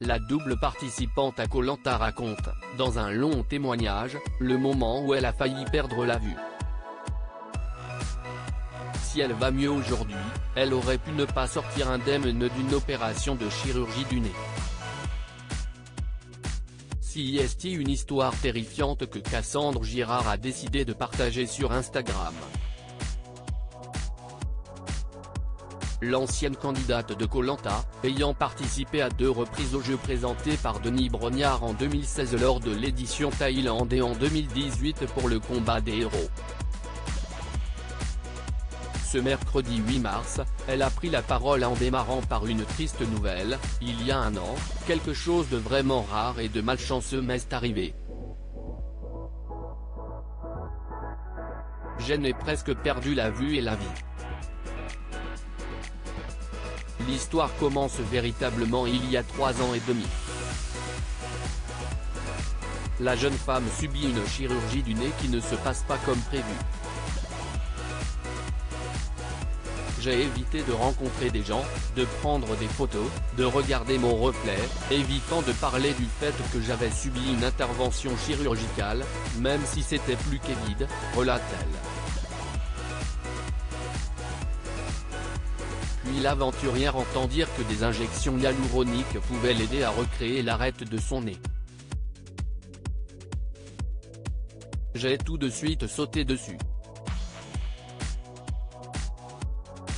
La double participante à Koh Lanta raconte, dans un long témoignage, le moment où elle a failli perdre la vue. Si elle va mieux aujourd'hui, elle aurait pu ne pas sortir indemne d'une opération de chirurgie du nez. Si est une histoire terrifiante que Cassandre Girard a décidé de partager sur Instagram. L'ancienne candidate de Koh Lanta, ayant participé à 2 reprises au jeu présenté par Denis Brognard en 2016 lors de l'édition Thaïlande et en 2018 pour le combat des héros. Ce mercredi 8 mars, elle a pris la parole en démarrant par une triste nouvelle: il y a un an, quelque chose de vraiment rare et de malchanceux m'est arrivé. Je n'ai presque perdu la vue et la vie. L'histoire commence véritablement il y a 3 ans et demi. La jeune femme subit une chirurgie du nez qui ne se passe pas comme prévu. J'ai évité de rencontrer des gens, de prendre des photos, de regarder mon reflet, évitant de parler du fait que j'avais subi une intervention chirurgicale, même si c'était plus qu'évident, relate-t-elle. Puis l'aventurière entend dire que des injections hyaluroniques pouvaient l'aider à recréer l'arête de son nez. J'ai tout de suite sauté dessus.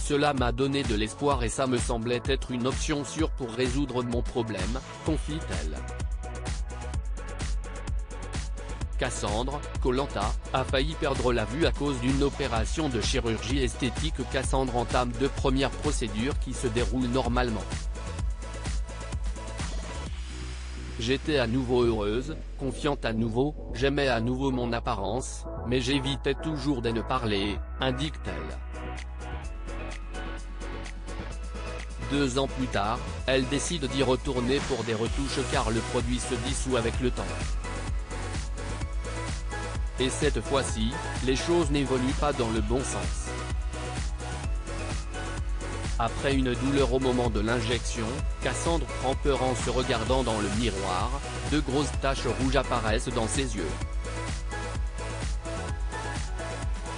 Cela m'a donné de l'espoir et ça me semblait être une option sûre pour résoudre mon problème, confie-t-elle. Cassandre, Koh Lanta, a failli perdre la vue à cause d'une opération de chirurgie esthétique. Cassandre entame 2 premières procédures qui se déroulent normalement. J'étais à nouveau heureuse, confiante à nouveau, j'aimais à nouveau mon apparence, mais j'évitais toujours de ne parler, indique-t-elle. 2 ans plus tard, elle décide d'y retourner pour des retouches car le produit se dissout avec le temps. Et cette fois-ci, les choses n'évoluent pas dans le bon sens. Après une douleur au moment de l'injection, Cassandre prend peur en se regardant dans le miroir, 2 grosses taches rouges apparaissent dans ses yeux.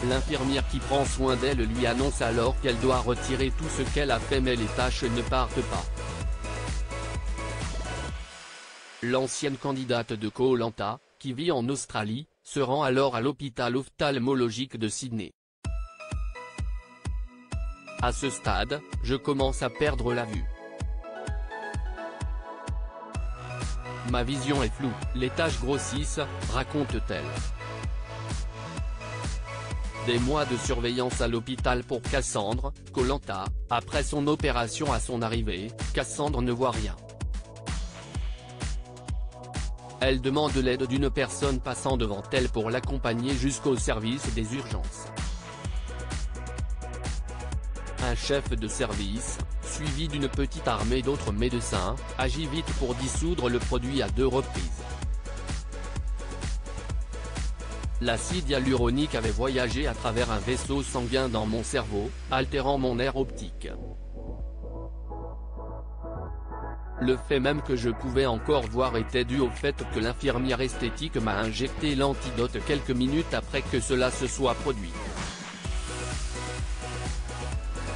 L'infirmière qui prend soin d'elle lui annonce alors qu'elle doit retirer tout ce qu'elle a fait mais les taches ne partent pas. L'ancienne candidate de Koh Lanta, qui vit en Australie, se rend alors à l'hôpital ophtalmologique de Sydney. À ce stade, je commence à perdre la vue. Ma vision est floue, les taches grossissent, raconte-t-elle. Des mois de surveillance à l'hôpital pour Cassandre, Koh Lanta. Après son opération à son arrivée, Cassandre ne voit rien. Elle demande l'aide d'une personne passant devant elle pour l'accompagner jusqu'au service des urgences. Un chef de service, suivi d'une petite armée d'autres médecins, agit vite pour dissoudre le produit à 2 reprises. L'acide hyaluronique avait voyagé à travers un vaisseau sanguin dans mon cerveau, altérant mon nerf optique. Le fait même que je pouvais encore voir était dû au fait que l'infirmière esthétique m'a injecté l'antidote quelques minutes après que cela se soit produit.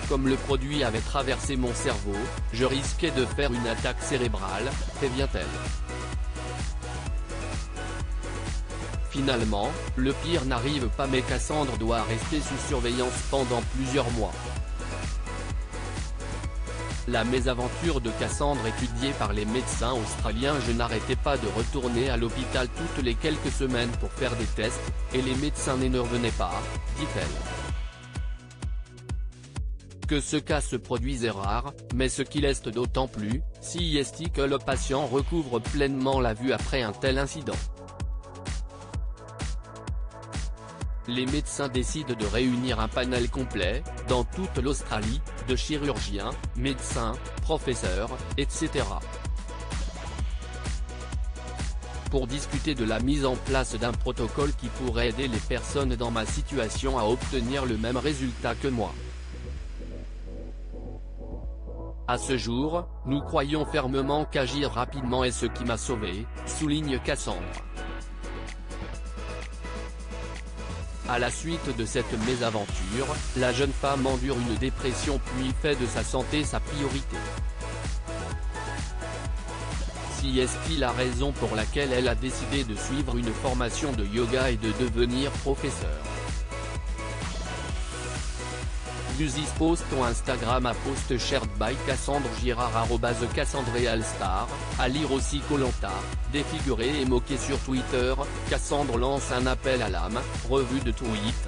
Comme le produit avait traversé mon cerveau, je risquais de faire une attaque cérébrale, prévient-elle. Finalement, le pire n'arrive pas mais Cassandre doit rester sous surveillance pendant plusieurs mois. La mésaventure de Cassandre étudiée par les médecins australiens. Je n'arrêtais pas de retourner à l'hôpital toutes les quelques semaines pour faire des tests, et les médecins ne revenaient pas, dit-elle. Que ce cas se produise est rare, mais ce qui l'est d'autant plus, si est que le patient recouvre pleinement la vue après un tel incident. Les médecins décident de réunir un panel complet, dans toute l'Australie, de chirurgiens, médecins, professeurs, etc. Pour discuter de la mise en place d'un protocole qui pourrait aider les personnes dans ma situation à obtenir le même résultat que moi. À ce jour, nous croyons fermement qu'agir rapidement est ce qui m'a sauvé, souligne Cassandre. À la suite de cette mésaventure, la jeune femme endure une dépression puis fait de sa santé sa priorité. Si est-il la raison pour laquelle elle a décidé de suivre une formation de yoga et de devenir professeure. Guzis post ton Instagram à post shared by Cassandre Girard @CassandreAllStar, à lire aussi Koh-Lanta, défiguré et moqué sur Twitter, Cassandre lance un appel à l'âme, revue de tweets.